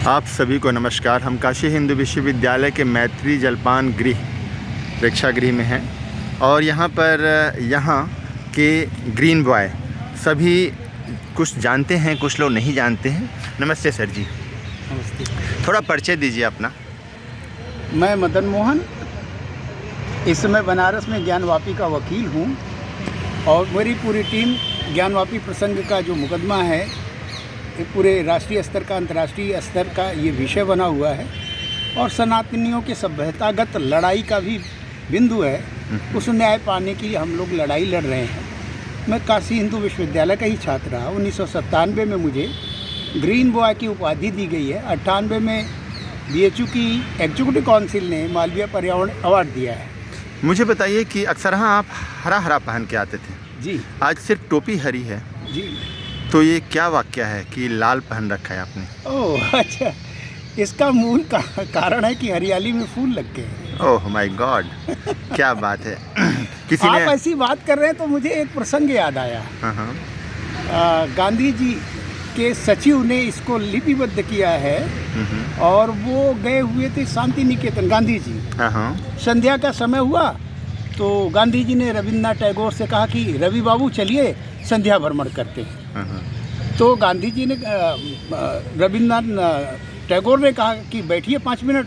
आप सभी को नमस्कार। हम काशी हिंदू विश्वविद्यालय के मैत्री जलपान गृह प्रेक्षागृह में हैं और यहाँ के ग्रीन बॉय सभी कुछ जानते हैं, कुछ लोग नहीं जानते हैं। नमस्ते सर जी। नमस्ते। थोड़ा परिचय दीजिए अपना। मैं मदन मोहन इस समय बनारस में ज्ञानवापी का वकील हूँ और मेरी पूरी टीम ज्ञानवापी प्रसंग का जो मुकदमा है ये पूरे राष्ट्रीय स्तर का, अंतर्राष्ट्रीय स्तर का ये विषय बना हुआ है और सनातनियों के सभ्यतागत लड़ाई का भी बिंदु है। उस न्याय पाने के लिए हम लोग लड़ाई लड़ रहे हैं। मैं काशी हिंदू विश्वविद्यालय का ही छात्र रहा। 1997 में मुझे ग्रीन बॉय की उपाधि दी गई है। 98 में BHU की एग्जीक्यूटिव काउंसिल ने मालवीय पर्यावरण अवार्ड दिया है। मुझे बताइए कि अक्सर आप हरा पहन के आते थे जी। आज सिर्फ टोपी हरी है जी। तो ये क्या वाक्य है कि लाल पहन रखा है आपने? ओह अच्छा, इसका मूल कारण है कि हरियाली में फूल लग गए हैं। ओह माय गॉड, क्या बात है। किसी आप ने ऐसी बात कर रहे हैं तो मुझे एक प्रसंग याद आया। हाँ। गांधी जी के सचिव ने इसको लिपिबद्ध किया है और वो गए हुए थे शांति निकेतन। गांधी जी हाँ। संध्या का समय हुआ तो गांधी जी ने रविन्द्रनाथ टैगोर से कहा कि रवि बाबू चलिए संध्या भ्रमण करते हैं। तो गांधी जी ने रविन्द्रनाथ टैगोर ने कहा कि बैठिए 5 मिनट,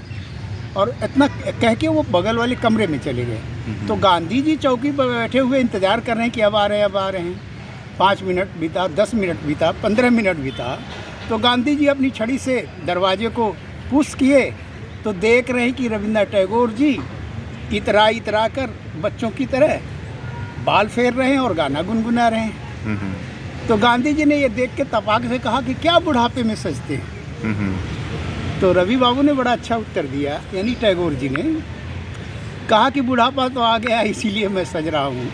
और इतना कह के वो बगल वाले कमरे में चले गए। तो गांधी जी चौकी पर बैठे हुए इंतज़ार कर रहे हैं कि अब आ रहे हैं। 5 मिनट बीता, 10 मिनट बीता, 15 मिनट बीता। तो गांधी जी अपनी छड़ी से दरवाजे को पुश किए तो देख रहे हैं कि रविन्द्रनाथ टैगोर जी इतरा कर बच्चों की तरह बाल फेर रहे हैं और गाना गुनगुना रहे हैं। तो गांधी जी ने ये देख के तपाक से कहा कि क्या बुढ़ापे में सजते हैं? तो रवि बाबू ने बड़ा अच्छा उत्तर दिया, यानी टैगोर जी ने कहा कि बुढ़ापा तो आ गया इसीलिए मैं सज रहा हूँ,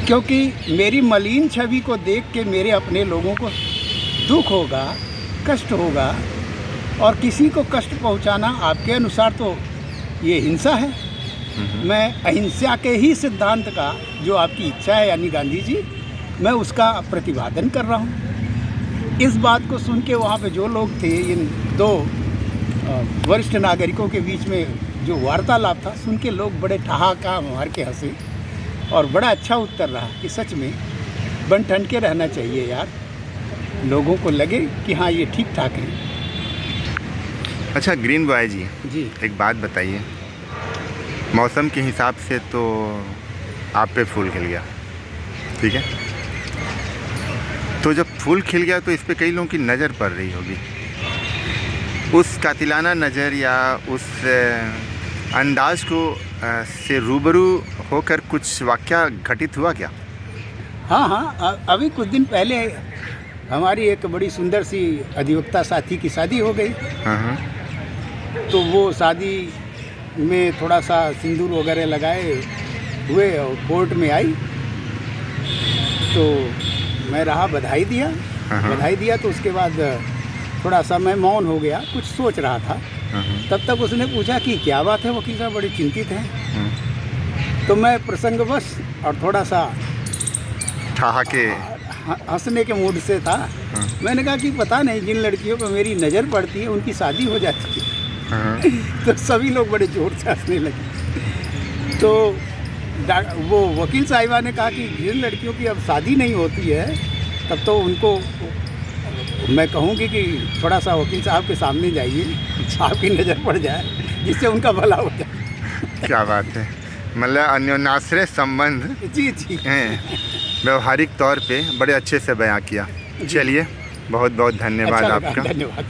क्योंकि मेरी मलिन छवि को देख के मेरे अपने लोगों को दुख होगा, कष्ट होगा, और किसी को कष्ट पहुँचाना आपके अनुसार तो ये हिंसा है। मैं अहिंसा के ही सिद्धांत का जो आपकी इच्छा है यानी गांधी जी, मैं उसका प्रतिपादन कर रहा हूँ। इस बात को सुन के वहाँ पे जो लोग थे, इन 2 वरिष्ठ नागरिकों के बीच में जो वार्तालाप था, सुन के लोग बड़े ठहाका मार के हंसे और बड़ा अच्छा उत्तर रहा कि सच में बन ठन के रहना चाहिए यार, लोगों को लगे कि हाँ ये ठीक ठाक है। अच्छा ग्रीन बॉय जी, एक बात बताइए, मौसम के हिसाब से तो आप पे फूल खिल गया, ठीक है? तो जब फूल खिल गया तो इस पे कई लोगों की नज़र पड़ रही होगी। उस कातिलाना नज़र या उस अंदाज को से रूबरू होकर कुछ वाक़या घटित हुआ क्या? हाँ, अभी कुछ दिन पहले हमारी एक बड़ी सुंदर सी अधिवक्ता साथी की शादी हो गई। हाँ। तो वो शादी में थोड़ा सा सिंदूर वगैरह लगाए हुए और कोर्ट में आई तो मैं रहा, बधाई दिया। तो उसके बाद थोड़ा सा मैं मौन हो गया, कुछ सोच रहा था। तब तक उसने पूछा कि क्या बात है वकील साहब, बड़ी चिंतित हैं? तो मैं प्रसंगवश और थोड़ा सा ठहाके हंसने के मूड से था। मैंने कहा कि पता नहीं जिन लड़कियों पर मेरी नज़र पड़ती है उनकी शादी हो जाती है। तो सभी लोग बड़े ज़ोर से हंसने लगे। तो वो वकील साहिबा ने कहा कि जिन लड़कियों की अब शादी नहीं होती है तब तो उनको मैं कहूँगी कि थोड़ा सा वकील साहब के सामने जाइए, आपकी नज़र पड़ जाए, जिससे उनका भला हो जाए। क्या बात है, मतलब अन्योन्याश्रय संबंध जी हैं, व्यवहारिक तौर पे बड़े अच्छे से बयां किया। चलिए, बहुत बहुत धन्यवाद अच्छा आपका। धन्यवाद।